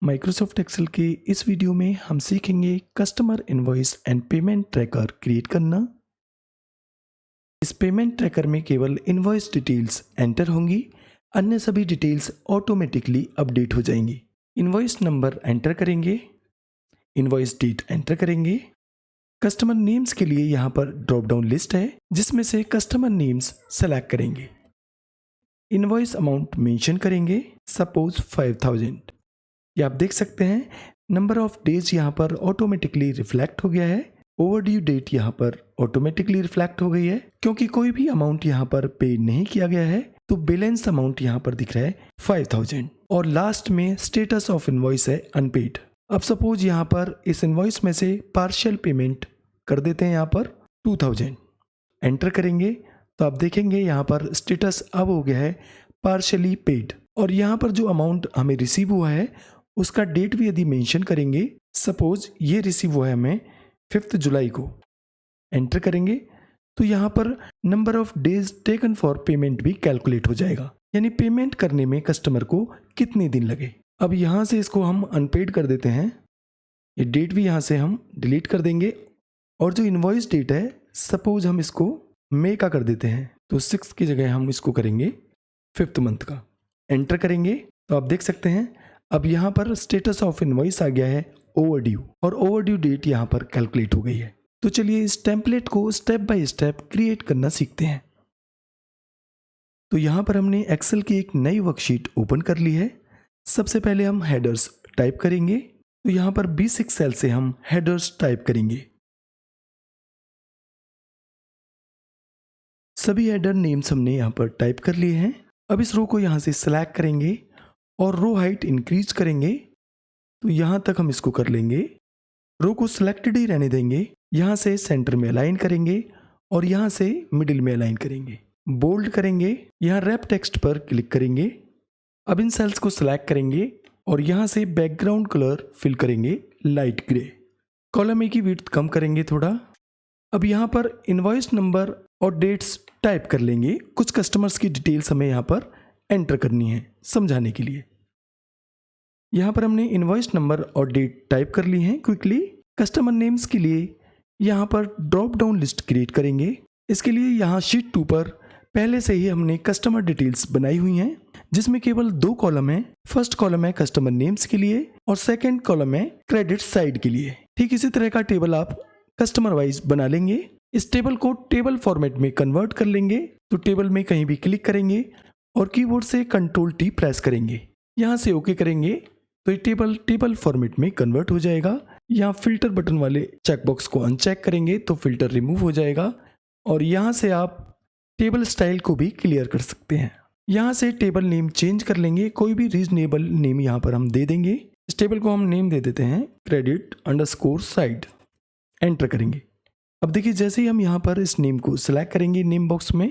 Microsoft Excel के इस video में हम सीखेंगे customer invoice and payment tracker create करना। इस पेमेंट ट्रैकर में केवल इनवॉइस डिटेल्स एंटर होंगी, अन्य सभी डिटेल्स ऑटोमेटिकली अपडेट हो जाएंगी। इनवॉइस नंबर एंटर करेंगे, इनवॉइस डेट एंटर करेंगे। कस्टमर नेम्स के लिए यहाँ पर ड्रॉप डाउन लिस्ट है जिसमें से कस्टमर नेम्स सेलेक्ट करेंगे। इनवॉइस अमाउंट मेंशन करेंगे, सपोज 5000। ये आप देख सकते हैं नंबर ऑफ डेज यहाँ पर ऑटोमेटिकली रिफ्लेक्ट हो गया है। ओवरड्यू डेट यहाँ पर ऑटोमेटिकली रिफ्लेक्ट हो गई है क्योंकि कोई भी अमाउंट यहाँ पर पे नहीं किया गया है, तो बैलेंस अमाउंट यहाँ पर दिख रहा है 5000 और लास्ट में स्टेटस ऑफ इनवॉइस है अनपेड। अब सपोज यहाँ पर इस इनवॉइस में से पार्शियल पेमेंट कर देते हैं, यहाँ पर 2000 एंटर करेंगे तो आप देखेंगे यहाँ पर स्टेटस अब हो गया है पार्शियली पेड। और यहाँ पर जो अमाउंट हमें रिसीव हुआ है उसका डेट भी यदि मेंशन करेंगे, सपोज ये रिसीव हुआ है हमें 5 जुलाई को, एंटर करेंगे तो यहाँ पर number of days taken for payment भी कैलकुलेट हो जाएगा, यानी पेमेंट करने में कस्टमर को कितने दिन लगे। अब यहाँ से इसको हम अनपेड कर देते हैं, ये डेट भी यहाँ से हम डिलीट कर देंगे और जो इनवॉइस डेट है सपोज हम इसको मई का कर देते हैं, तो 6 की जगह हम इसको करेंगे 5th मंथ का, एंटर करेंगे तो आप देख सकते हैं अब यहाँ पर स्टेटस ऑफ इनवॉइस आ गया है ओवरड्यू और ओवरड्यू डेट यहाँ पर कैलकुलेट हो गई है। तो चलिए इस टेम्पलेट को स्टेप बाय स्टेप क्रिएट करना सीखते हैं। तो यहाँ पर हमने एक्सेल की एक नई वर्कशीट ओपन कर ली है। सबसे पहले हम हेडर्स टाइप करेंगे, तो यहाँ पर B6 सेल से हम हेडर्स टाइप करेंगे। सभी हेडर नेम्स हमने यहाँ पर टाइप कर लिए हैं। अब इस रो को यहाँ से सिलेक्ट करेंगे और रो हाइट इंक्रीज करेंगे, तो यहाँ तक हम इसको कर लेंगे। रो को सिलेक्टेड ही रहने देंगे, यहाँ से सेंटर में अलाइन करेंगे और यहाँ से मिडिल में अलाइन करेंगे। बोल्ड करेंगे, यहाँ रैप टेक्स्ट पर क्लिक करेंगे। अब इन सेल्स को सिलेक्ट करेंगे और यहाँ से बैकग्राउंड कलर फिल करेंगे लाइट ग्रे। कॉलम ए की विड्थ कम करेंगे थोड़ा। अब यहाँ पर इनवॉइस नंबर और डेट्स टाइप कर लेंगे। कुछ कस्टमर्स की डिटेल्स हमें यहाँ पर एंटर करनी है समझाने के लिए। यहाँ पर हमने इनवॉइस नंबर और डेट टाइप कर ली हैं क्विकली। कस्टमर नेम्स के लिए यहाँ पर ड्रॉप डाउन लिस्ट क्रिएट करेंगे। इसके लिए यहाँ शीट 2 पर पहले से ही हमने कस्टमर डिटेल्स बनाई हुई हैं जिसमें केवल 2 कॉलम है। फर्स्ट कॉलम है कस्टमर नेम्स के लिए और सेकेंड कॉलम है क्रेडिट साइड के लिए। ठीक इसी तरह का टेबल आप कस्टमर वाइज बना लेंगे। इस टेबल को टेबल फॉर्मेट में कन्वर्ट कर लेंगे, तो टेबल में कहीं भी क्लिक करेंगे और कीबोर्ड से Ctrl+T प्रेस करेंगे। यहाँ से ओके करेंगे तो ये टेबल फॉर्मेट में कन्वर्ट हो जाएगा। यहाँ फिल्टर बटन वाले चेकबॉक्स को अनचेक करेंगे तो फिल्टर रिमूव हो जाएगा और यहाँ से आप टेबल स्टाइल को भी क्लियर कर सकते हैं। यहाँ से टेबल नेम चेंज कर लेंगे, कोई भी रीजनेबल नेम यहाँ पर हम दे देंगे। इस टेबल को हम नेम दे देते हैं credit_side, एंटर करेंगे। अब देखिए जैसे ही हम यहाँ पर इस नेम को सिलेक्ट करेंगे नेम बॉक्स में,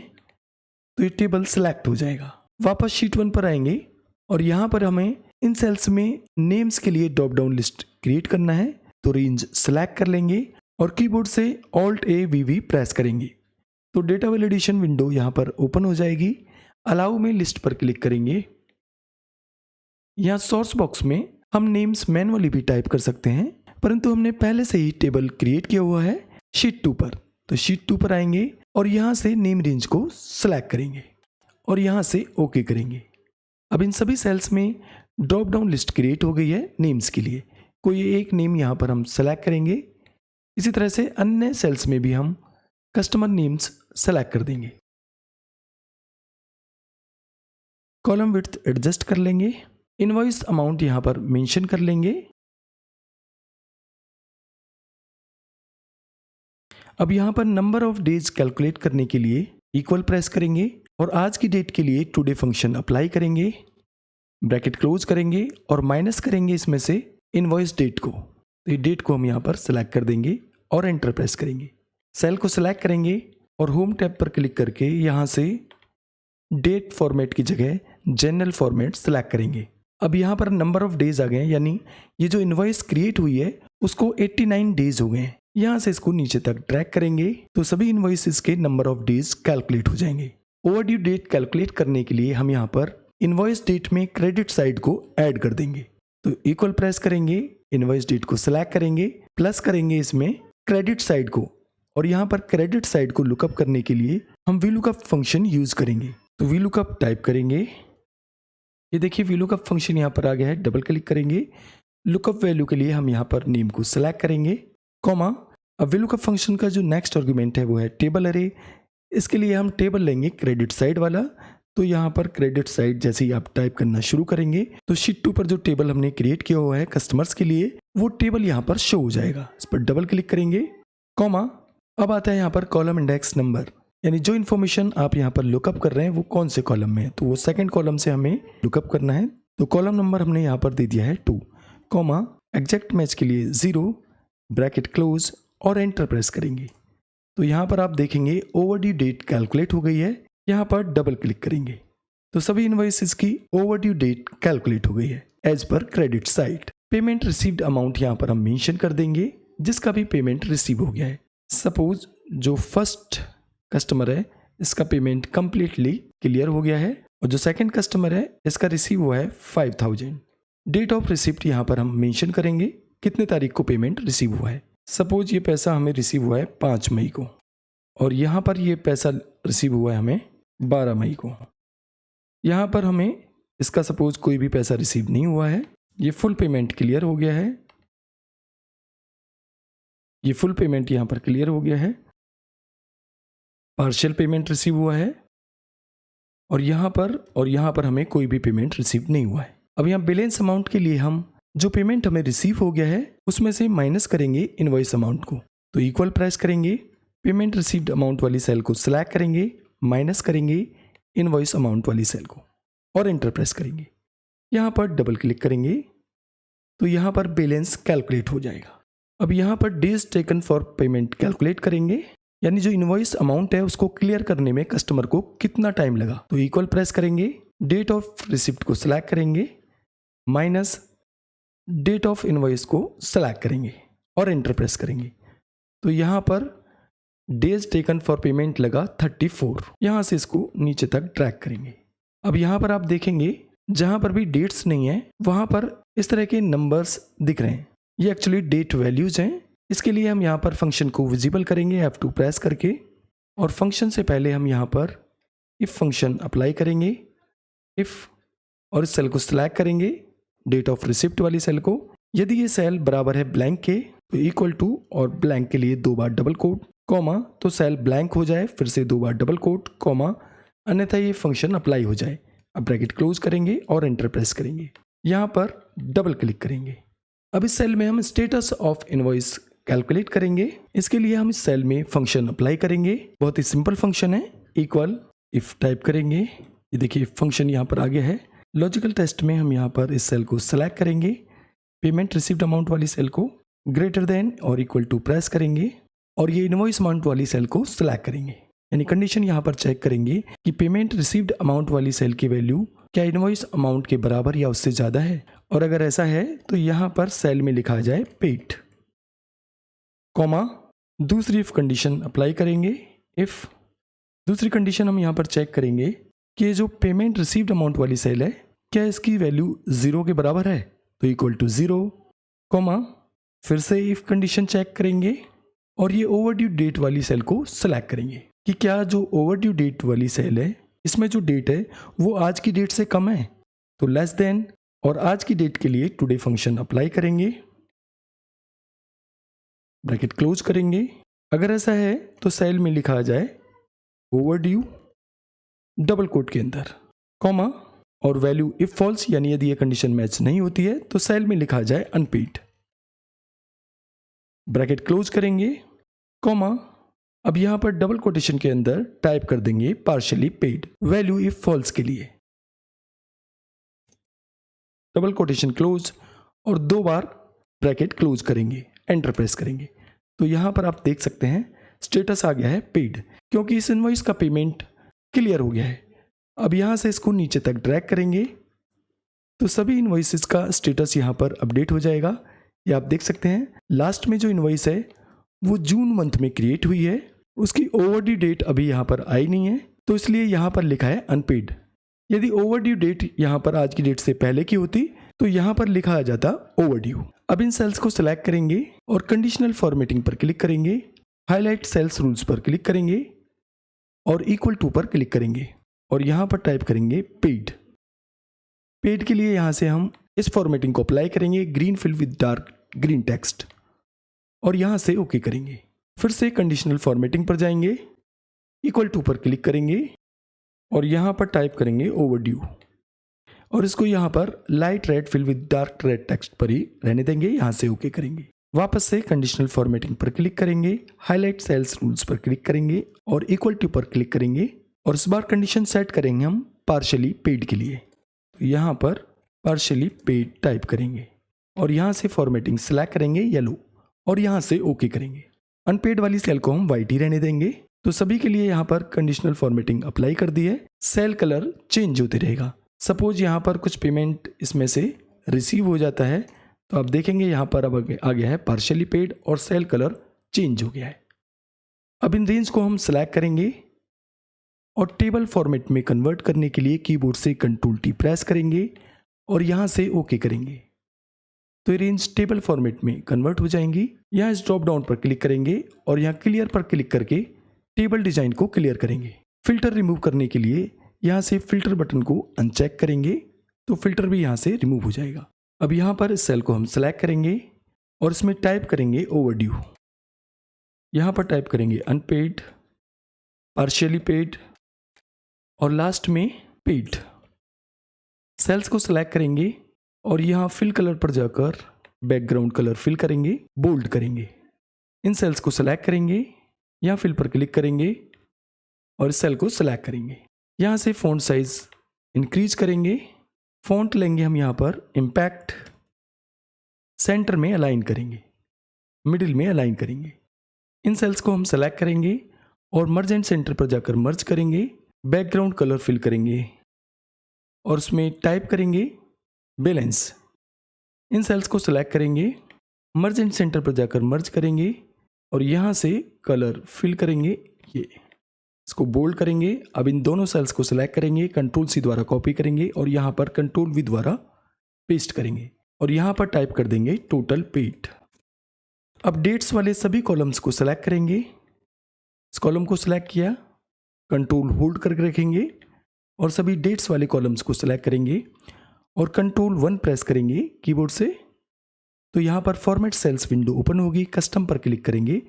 तो ये टेबल सिलेक्ट हो जाएगा। वापस शीट 1 पर आएंगे और यहाँ पर हमें इन सेल्स में नेम्स के लिए ड्रॉप डाउन लिस्ट क्रिएट करना है, तो रेंज सिलेक्ट कर लेंगे और कीबोर्ड से Alt+A+V प्रेस करेंगे तो डेटा वैलिडेशन विंडो यहाँ पर ओपन हो जाएगी। अलाउ में लिस्ट पर क्लिक करेंगे। यहाँ सोर्स बॉक्स में हम नेम्स मैनुअली भी टाइप कर सकते हैं, परंतु हमने पहले से ही टेबल क्रिएट किया हुआ है शीट 2 पर, तो शीट 2 पर आएंगे और यहाँ से नेम रेंज को सिलेक्ट करेंगे और यहाँ से ओके करेंगे। अब इन सभी सेल्स में ड्रॉप डाउन लिस्ट क्रिएट हो गई है नेम्स के लिए। कोई एक नेम यहाँ पर हम सेलेक्ट करेंगे। इसी तरह से अन्य सेल्स में भी हम कस्टमर नेम्स सेलेक्ट कर देंगे। कॉलम विड्थ एडजस्ट कर लेंगे। इनवॉइस अमाउंट यहाँ पर मेंशन कर लेंगे। अब यहाँ पर नंबर ऑफ डेज कैलकुलेट करने के लिए इक्वल प्रेस करेंगे और आज की डेट के लिए टुडे फंक्शन अप्लाई करेंगे। ब्रैकेट क्लोज करेंगे और माइनस करेंगे इसमें से इनवॉइस डेट को, तो ये डेट को हम यहाँ पर सिलेक्ट कर देंगे और एंटर प्रेस करेंगे। सेल को सिलेक्ट करेंगे और होम टैब पर क्लिक करके यहाँ से डेट फॉर्मेट की जगह जनरल फॉर्मेट सिलेक्ट करेंगे। अब यहाँ पर नंबर ऑफ डेज आ गए, यानी ये जो इनवॉइस क्रिएट हुई है उसको 89 डेज हो गए हैं। यहाँ से इसको नीचे तक ड्रैग करेंगे तो सभी इनवॉइसेस के नंबर ऑफ डेज कैलकुलेट हो जाएंगे। ओवरड्यू डेट कैलकुलेट करने के लिए हम यहाँ पर इनवॉइस डेट में क्रेडिट साइड को ऐड कर देंगे। तो इक्वल प्रेस करेंगे, इनवॉइस डेट को सिलेक्ट करेंगे, प्लस करेंगे इसमें क्रेडिट साइड को, और यहाँ पर क्रेडिट साइड को लुकअप करने के लिए हम VLOOKUP फंक्शन यूज करेंगे। तो VLOOKUP टाइप करेंगे, ये देखिए VLOOKUP फंक्शन यहाँ पर आ गया है। डबल क्लिक करेंगे, लुकअप वैल्यू के लिए हम यहाँ पर नेम को सिलेक्ट करेंगे, कॉमा। अब VLOOKUP फंक्शन का जो नेक्स्ट आर्गुमेंट है वो है टेबल अरे। इसके लिए हम टेबल लेंगे क्रेडिट साइड वाला। तो यहाँ पर क्रेडिट साइड जैसे ही आप टाइप करना शुरू करेंगे तो शीट 2 पर जो टेबल हमने क्रिएट किया हुआ है कस्टमर्स के लिए, वो टेबल यहाँ पर शो हो जाएगा। इस पर डबल क्लिक करेंगे, कॉमा। अब आता है यहाँ पर कॉलम इंडेक्स नंबर, यानी जो इन्फॉर्मेशन आप यहाँ पर लुकअप कर रहे हैं वो कौन से कॉलम में है, तो वो सेकंड कॉलम से हमें लुकअप करना है। तो कॉलम नंबर हमने यहाँ पर दे दिया है 2, कॉमा, एग्जैक्ट मैच के लिए 0, ब्रैकेट क्लोज, और एंटर प्रेस करेंगे। तो यहाँ पर आप देखेंगे ओवरड्यू डेट कैलकुलेट हो गई है। यहाँ पर डबल क्लिक करेंगे तो सभी इनवॉइसेस की ओवरड्यू डेट कैलकुलेट हो गई है एज पर credit side. Payment received amount यहाँ पर हम मेंशन कर देंगे जिसका भी पेमेंट रिसीव हो गया है। सपोज जो फर्स्ट कस्टमर है इसका पेमेंट कंप्लीटली क्लियर हो गया है, और जो सेकंड कस्टमर है इसका रिसीव हुआ है 5000। डेट ऑफ रिसिप्ट यहाँ पर हम मेंशन करेंगे कितने तारीख को पेमेंट रिसीव हुआ है। सपोज ये पैसा हमें रिसीव हुआ है 5 मई को, और यहाँ पर ये पैसा रिसीव हुआ है हमें 12 मई को। यहाँ पर हमें इसका सपोज कोई भी पैसा रिसीव नहीं हुआ है, ये फुल पेमेंट क्लियर हो गया है, ये फुल पेमेंट यहाँ पर क्लियर हो गया है, पार्शियल पेमेंट रिसीव हुआ है, और यहाँ पर हमें कोई भी पेमेंट रिसीव नहीं हुआ है। अब यहाँ बैलेंस अमाउंट के लिए हम जो पेमेंट हमें रिसीव हो गया है उसमें से माइनस करेंगे इनवॉइस अमाउंट को। तो इक्वल प्रेस करेंगे, पेमेंट रिसीव्ड अमाउंट वाली सेल को सिलेक्ट करेंगे, माइनस करेंगे इनवॉइस अमाउंट वाली सेल को, और एंटर प्रेस करेंगे। यहाँ पर डबल क्लिक करेंगे तो यहाँ पर बैलेंस कैलकुलेट हो जाएगा। अब यहाँ पर days taken for payment calculate करेंगे, यानी जो इनवॉइस अमाउंट है उसको क्लियर करने में कस्टमर को कितना टाइम लगा। तो इक्वल प्रेस करेंगे, डेट ऑफ रिसिप्ट को सिलेक्ट करेंगे, माइनस डेट ऑफ इनवॉइस को सिलेक्ट करेंगे, और एंटर प्रेस करेंगे। तो यहाँ पर डेज टेकन फॉर पेमेंट लगा 34। यहाँ से इसको नीचे तक ड्रैग करेंगे। अब यहाँ पर आप देखेंगे जहाँ पर भी डेट्स नहीं है वहाँ पर इस तरह के नंबर्स दिख रहे हैं, ये एक्चुअली डेट वैल्यूज हैं। इसके लिए हम यहाँ पर फंक्शन को विजिबल करेंगे F2 प्रेस करके, और फंक्शन से पहले हम यहाँ पर इफ फंक्शन अप्लाई करेंगे, इफ, और इस सेल को सिलेक्ट करेंगे डेट ऑफ रिसिप्ट वाली सेल को। यदि ये सेल बराबर है ब्लैंक के तो इक्वल टू, और ब्लैंक के लिए 2 बार डबल कोट, कॉमा, तो सेल ब्लैंक हो जाए, फिर से 2 बार डबल कोट, कॉमा, अन्यथा ये फंक्शन अप्लाई हो जाए। अब ब्रैकेट क्लोज करेंगे और एंटर प्रेस करेंगे। यहाँ पर डबल क्लिक करेंगे। अब इस सेल में हम स्टेटस ऑफ इनवॉइस कैलकुलेट करेंगे। इसके लिए हम इस सेल में फंक्शन अप्लाई करेंगे। बहुत ही सिंपल फंक्शन है, इक्वल इफ टाइप करेंगे, ये देखिए फंक्शन यहाँ पर आ गया है। लॉजिकल टेस्ट में हम यहाँ पर इस सेल को सिलेक्ट करेंगे, पेमेंट रिसीव्ड अमाउंट वाली सेल को ग्रेटर देन और इक्वल टू प्रेस करेंगे, और ये इनवॉइस अमाउंट वाली सेल को सिलेक्ट करेंगे। यानी कंडीशन यहाँ पर चेक करेंगे कि पेमेंट रिसीव्ड अमाउंट वाली सेल की वैल्यू क्या इनवॉइस अमाउंट के बराबर या उससे ज़्यादा है, और अगर ऐसा है तो यहाँ पर सेल में लिखा जाए पेड, कॉमा, दूसरी इफ कंडीशन अप्लाई करेंगे। इफ दूसरी कंडीशन हम यहाँ पर चेक करेंगे कि ये जो पेमेंट रिसीव्ड अमाउंट वाली सेल है क्या इसकी वैल्यू 0 के बराबर है, तो इक्वल टू 0, कॉमा, फिर से इफ कंडीशन चेक करेंगे, और ये ओवरड्यू डेट वाली सेल को सिलेक्ट करेंगे कि क्या जो ओवरड्यू डेट वाली सेल है इसमें जो डेट है वो आज की डेट से कम है, तो लेस देन, और आज की डेट के लिए टुडे फंक्शन अप्लाई करेंगे, ब्रैकेट क्लोज करेंगे। अगर ऐसा है तो सेल में लिखा आ जाए ओवरड्यू डबल कोट के अंदर, कॉमा, और वैल्यू इफ फॉल्स, यानी यदि ये कंडीशन मैच नहीं होती है तो सेल में लिखा जाए अनपेड, ब्रैकेट क्लोज करेंगे, कॉमा। अब यहां पर डबल कोटेशन के अंदर टाइप कर देंगे partially paid, value if false के लिए, डबल कोटेशन क्लोज, और 2 बार ब्रैकेट क्लोज करेंगे, एंटर प्रेस करेंगे। तो यहां पर आप देख सकते हैं स्टेटस आ गया है पेड, क्योंकि इस इनवॉइस का पेमेंट क्लियर हो गया है। अब यहां से इसको नीचे तक ड्रैग करेंगे तो सभी इनवॉइसेस का स्टेटस यहां पर अपडेट हो जाएगा। ये आप देख सकते हैं लास्ट में जो इनवॉइस है वो जून मंथ में क्रिएट हुई है, उसकी ओवरड्यू डेट अभी यहाँ पर आई नहीं है, तो इसलिए यहाँ पर लिखा है अनपेड। यदि ओवरड्यू डेट यहाँ पर आज की डेट से पहले की होती तो यहाँ पर लिखा आ जाता ओवरड्यू। अब इन सेल्स को सिलेक्ट करेंगे और कंडीशनल फॉर्मेटिंग पर क्लिक करेंगे, हाईलाइट सेल्स रूल्स पर क्लिक करेंगे और इक्वल टू पर क्लिक करेंगे और यहाँ पर टाइप करेंगे पेड। पेड के लिए यहाँ से हम इस फॉर्मेटिंग को अप्लाई करेंगे, green fill with dark green text, और यहाँ से ओके करेंगे। फिर से कंडीशनल फॉर्मेटिंग पर जाएंगे, इक्वल टू पर क्लिक करेंगे और यहाँ पर टाइप करेंगे ओवरड्यू और इसको यहाँ पर light red fill with dark red text पर ही रहने देंगे, यहाँ से ओके करेंगे। वापस से कंडीशनल फॉर्मेटिंग पर क्लिक करेंगे, हाईलाइट सेल्स रूल्स पर क्लिक करेंगे और इक्वल टू पर क्लिक करेंगे और इस बार कंडीशन सेट करेंगे हम पार्शियली पेड के लिए। तो यहाँ पर पार्शियली पेड टाइप करेंगे और यहाँ से फॉर्मेटिंग सिलेक्ट करेंगे येलो और यहाँ से ओके करेंगे। अनपेड वाली सेल को हम वाइट ही रहने देंगे। तो सभी के लिए यहाँ पर कंडीशनल फॉर्मेटिंग अप्लाई कर दी है, सेल कलर चेंज होते रहेगा। सपोज यहाँ पर कुछ पेमेंट इसमें से रिसीव हो जाता है तो आप देखेंगे यहाँ पर अब आ गया है पार्शियली पेड और सेल कलर चेंज हो गया है। अब इन रेंज को हम सिलेक्ट करेंगे और टेबल फॉर्मेट में कन्वर्ट करने के लिए कीबोर्ड से कंट्रोल टी प्रेस करेंगे और यहाँ से ओके करेंगे। तो ये रेंज टेबल फॉर्मेट में कन्वर्ट हो जाएंगी। यहाँ इस ड्रॉप डाउन पर क्लिक करेंगे और यहाँ क्लियर पर क्लिक करके टेबल डिजाइन को क्लियर करेंगे। फिल्टर रिमूव करने के लिए यहाँ से फिल्टर बटन को अनचेक करेंगे तो फिल्टर भी यहाँ से रिमूव हो जाएगा। अब यहाँ पर इस सेल को हम सिलेक्ट करेंगे और इसमें टाइप करेंगे ओवरड्यू। यहाँ पर टाइप करेंगे अनपेड, पार्शियली पेड और लास्ट में पेड। सेल्स को सिलेक्ट करेंगे और यहाँ फिल कलर पर जाकर बैकग्राउंड कलर फिल करेंगे, बोल्ड करेंगे। इन सेल्स को सिलेक्ट करेंगे, यहाँ फिल पर क्लिक करेंगे और इस सेल को सिलेक्ट करेंगे। यहाँ से फ़ॉन्ट साइज इंक्रीज करेंगे, फ़ॉन्ट लेंगे हम यहाँ पर इम्पैक्ट, सेंटर में अलाइन करेंगे, मिडिल में अलाइन करेंगे। इन सेल्स को हम सेलेक्ट करेंगे और मर्ज एंड सेंटर पर जाकर मर्ज करेंगे, बैकग्राउंड कलर फिल करेंगे और उसमें टाइप करेंगे बैलेंस। इन सेल्स को सिलेक्ट करेंगे, मर्ज एंड सेंटर पर जाकर मर्ज करेंगे और यहाँ से कलर फिल करेंगे, ये इसको बोल्ड करेंगे। अब इन दोनों सेल्स को सिलेक्ट करेंगे, कंट्रोल सी द्वारा कॉपी करेंगे और यहाँ पर कंट्रोल वी द्वारा पेस्ट करेंगे और यहाँ पर टाइप कर देंगे टोटल पेड। अब डेट्स वाले सभी कॉलम्स को सिलेक्ट करेंगे, इस कॉलम को सिलेक्ट किया, कंट्रोल होल्ड करके रखेंगे और सभी डेट्स वाले कॉलम्स को सिलेक्ट करेंगे और कंट्रोल 1 प्रेस करेंगे कीबोर्ड से। तो यहाँ पर फॉर्मेट सेल्स विंडो ओपन होगी, कस्टम पर क्लिक करेंगे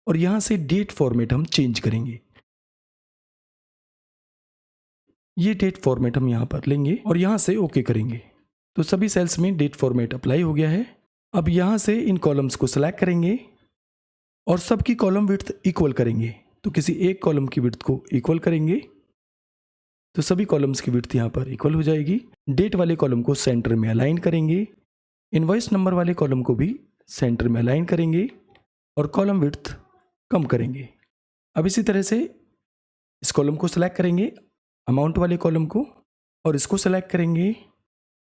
और यहाँ से डेट फॉर्मेट हम चेंज करेंगे। ये डेट फॉर्मेट हम यहाँ पर लेंगे और यहाँ से ओके करेंगे। तो सभी सेल्स में डेट फॉर्मेट अप्लाई हो गया है। अब यहाँ से इन कॉलम्स को सिलेक्ट करेंगे और सबकी कॉलम विड्थ इक्वल करेंगे। तो किसी एक कॉलम की विड्थ को इक्वल करेंगे तो सभी कॉलम्स की विड्थ यहाँ पर इक्वल हो जाएगी। डेट वाले कॉलम को सेंटर में अलाइन करेंगे, इनवॉइस नंबर वाले कॉलम को भी सेंटर में अलाइन करेंगे और कॉलम विड्थ कम करेंगे। अब इसी तरह से इस कॉलम को सिलेक्ट करेंगे, अमाउंट वाले कॉलम को, और इसको सिलेक्ट करेंगे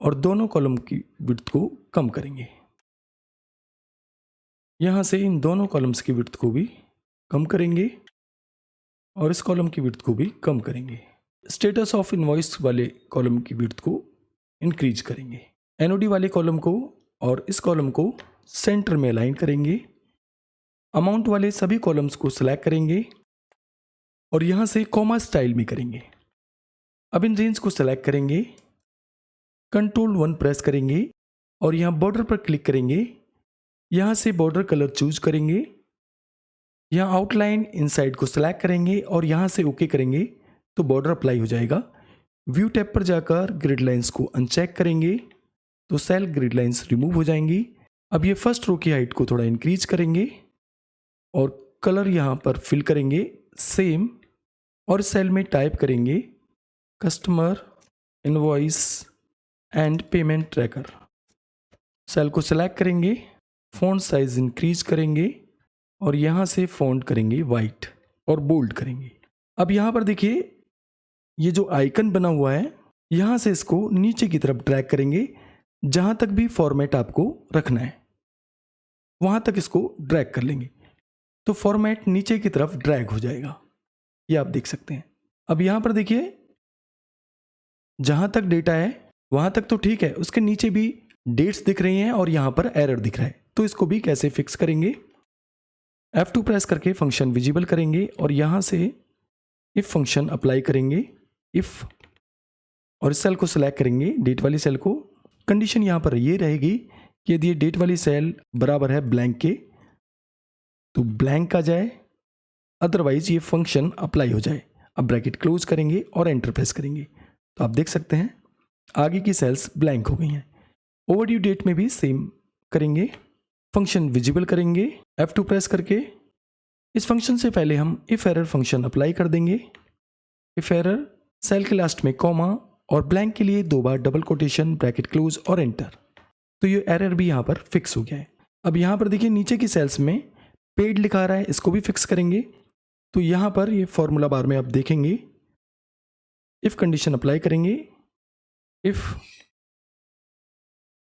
और दोनों कॉलम की विड्थ को कम करेंगे। यहाँ से इन दोनों कॉलम्स की विड्थ को भी कम करेंगे और इस कॉलम की विड्थ को भी कम करेंगे। स्टेटस ऑफ इनवॉइस वाले कॉलम की विड्थ को इंक्रीज करेंगे। एनओडी वाले कॉलम को और इस कॉलम को सेंटर में अलाइन करेंगे। अमाउंट वाले सभी कॉलम्स को सिलेक्ट करेंगे और यहाँ से कॉमा स्टाइल में करेंगे। अब इन रेंज को सिलेक्ट करेंगे, कंट्रोल 1 प्रेस करेंगे और यहाँ बॉर्डर पर क्लिक करेंगे। यहाँ से बॉर्डर कलर चूज करेंगे, यहाँ आउटलाइन इनसाइड को सिलेक्ट करेंगे और यहाँ से ओके करेंगे तो बॉर्डर अप्लाई हो जाएगा। व्यू टैब पर जाकर ग्रिड लाइंस को अनचेक करेंगे तो सेल ग्रिड लाइंस रिमूव हो जाएंगी। अब ये फर्स्ट रो की हाइट को थोड़ा इंक्रीज करेंगे और कलर यहाँ पर फिल करेंगे सेम और सेल में टाइप करेंगे customer invoice and payment tracker. Cell को सिलेक्ट करेंगे, फ़ॉन्ट साइज इंक्रीज करेंगे और यहाँ से फ़ॉन्ट करेंगे वाइट और बोल्ड करेंगे। अब यहाँ पर देखिए ये जो आइकन बना हुआ है, यहाँ से इसको नीचे की तरफ ड्रैग करेंगे। जहाँ तक भी फॉर्मेट आपको रखना है वहाँ तक इसको ड्रैग कर लेंगे तो फॉर्मेट नीचे की तरफ ड्रैग हो जाएगा, ये आप देख सकते हैं। अब यहाँ पर देखिए जहाँ तक डेटा है वहाँ तक तो ठीक है, उसके नीचे भी डेट्स दिख रही हैं और यहाँ पर एरर दिख रहा है। तो इसको भी कैसे फिक्स करेंगे, F2 प्रेस करके फंक्शन विजिबल करेंगे और यहाँ से इफ फंक्शन अप्लाई करेंगे, इफ, और इस सेल को सिलेक्ट करेंगे, डेट वाली सेल को। कंडीशन यहाँ पर ये रहेगी कि यदि ये डेट वाली सेल बराबर है ब्लैंक के तो ब्लैंक आ जाए, अदरवाइज ये फंक्शन अप्लाई हो जाए। अब ब्रैकेट क्लोज करेंगे और एंटर प्रेस करेंगे तो आप देख सकते हैं आगे की सेल्स ब्लैंक हो गई हैं। ओवरड्यू डेट में भी सेम करेंगे, फंक्शन विजिबल करेंगे F2 प्रेस करके। इस फंक्शन से पहले हम इफ एरर फंक्शन अप्लाई कर देंगे। इफ एरर, सेल के लास्ट में कॉमा और ब्लैंक के लिए 2 बार डबल कोटेशन, ब्रैकेट क्लोज और एंटर। तो ये एरर भी यहाँ पर फिक्स हो गया है। अब यहाँ पर देखिए नीचे की सेल्स में पेड लिखा आ रहा है, इसको भी फिक्स करेंगे। तो यहाँ पर ये फॉर्मूला बार में आप देखेंगे, इफ कंडीशन अप्लाई करेंगे, इफ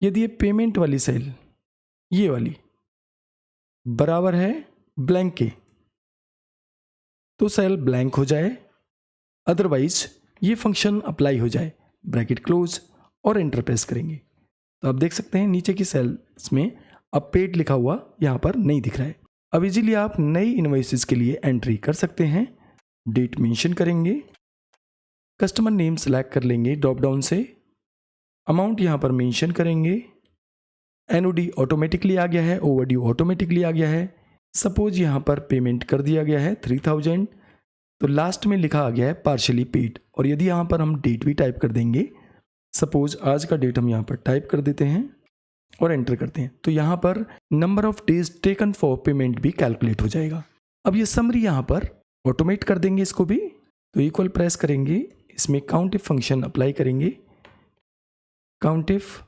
यदि ये पेमेंट वाली सेल, ये वाली बराबर है ब्लैंक के तो सेल ब्लैंक हो जाए, अदरवाइज ये फंक्शन अप्लाई हो जाए। ब्रैकेट क्लोज और एंटर प्रेस करेंगे तो आप देख सकते हैं नीचे की सेल्स में अब पेड लिखा हुआ यहाँ पर नहीं दिख रहा है। अब इजीली आप नई इनवॉइसेस के लिए एंट्री कर सकते हैं। डेट मेंशन करेंगे, कस्टमर नेम सेलेक्ट कर लेंगे ड्रॉप डाउन से, अमाउंट यहाँ पर मेंशन करेंगे, एनओडी ऑटोमेटिकली आ गया है, ओवरड्यू ऑटोमेटिकली आ गया है। सपोज यहाँ पर पेमेंट कर दिया गया है 3000, तो लास्ट में लिखा आ गया है पार्शली पेड। और यदि यहाँ पर हम डेट भी टाइप कर देंगे, सपोज आज का डेट हम यहाँ पर टाइप कर देते हैं और एंटर करते हैं तो यहाँ पर number of days taken for payment भी कैलकुलेट हो जाएगा। अब ये समरी यहाँ पर ऑटोमेट कर देंगे इसको भी, तो इक्वल प्रेस करेंगे, इसमें काउंट इफ फंक्शन अप्लाई करेंगे, काउंट इफ,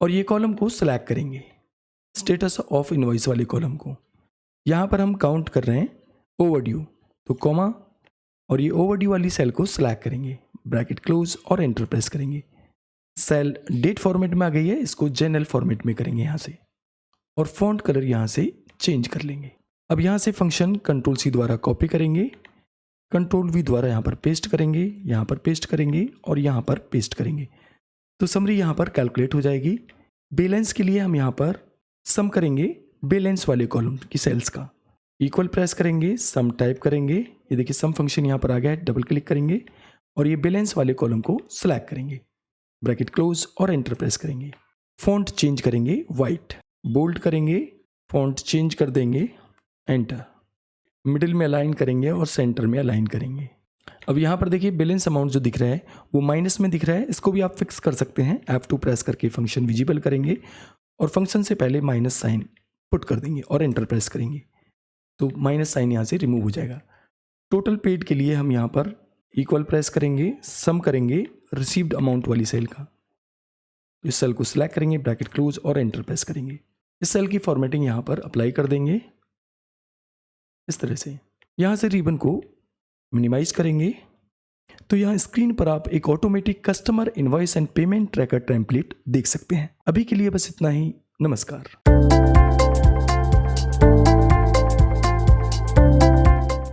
और ये कॉलम को सिलेक्ट करेंगे, स्टेटस ऑफ इनवॉइस वाले कॉलम को। यहाँ पर हम काउंट कर रहे हैं ओवरड्यू, तो कॉमा और ये ओवरड्यू वाली सेल को सिलेक्ट करेंगे, ब्रैकेट क्लोज और एंटर प्रेस करेंगे। सेल डेट फॉर्मेट में आ गई है, इसको जनरल फॉर्मेट में करेंगे यहाँ से, और फॉन्ट कलर यहाँ से चेंज कर लेंगे। अब यहाँ से फंक्शन कंट्रोल C द्वारा कॉपी करेंगे, कंट्रोल V द्वारा यहाँ पर पेस्ट करेंगे, यहाँ पर पेस्ट करेंगे और यहाँ पर पेस्ट करेंगे तो समरी यहाँ पर कैलकुलेट हो जाएगी। बैलेंस के लिए हम यहाँ पर सम करेंगे बैलेंस वाले कॉलम की सेल्स का, इक्वल प्रेस करेंगे, सम टाइप करेंगे, ये देखिए सम फंक्शन यहाँ पर आ गया है, डबल क्लिक करेंगे और ये बैलेंस वाले कॉलम को सिलेक्ट करेंगे, ब्रैकेट क्लोज और एंटर प्रेस करेंगे। फॉन्ट चेंज करेंगे वाइट, बोल्ड करेंगे, फॉन्ट चेंज कर देंगे, एंटर, मिडिल में अलाइन करेंगे और सेंटर में अलाइन करेंगे। अब यहाँ पर देखिए बैलेंस अमाउंट जो दिख रहा है वो माइनस में दिख रहा है, इसको भी आप फिक्स कर सकते हैं। F2 प्रेस करके फंक्शन विजिबल करेंगे और फंक्शन से पहले माइनस साइन पुट कर देंगे और एंटर प्रेस करेंगे तो माइनस साइन यहाँ से रिमूव हो जाएगा। टोटल पेड के लिए हम यहाँ पर इक्वल प्रेस करेंगे, सम करेंगे रिसीव्ड अमाउंट वाली सेल का, इस सेल को सिलेक्ट करेंगे, ब्रैकेट क्लोज और एंटर प्रेस करेंगे। इस सेल की फॉर्मेटिंग यहाँ पर अप्लाई कर देंगे इस तरह से। यहाँ से रिबन को मिनिमाइज करेंगे तो यहाँ स्क्रीन पर आप एक automatic customer invoice and payment tracker template देख सकते हैं। अभी के लिए बस इतना ही, नमस्कार।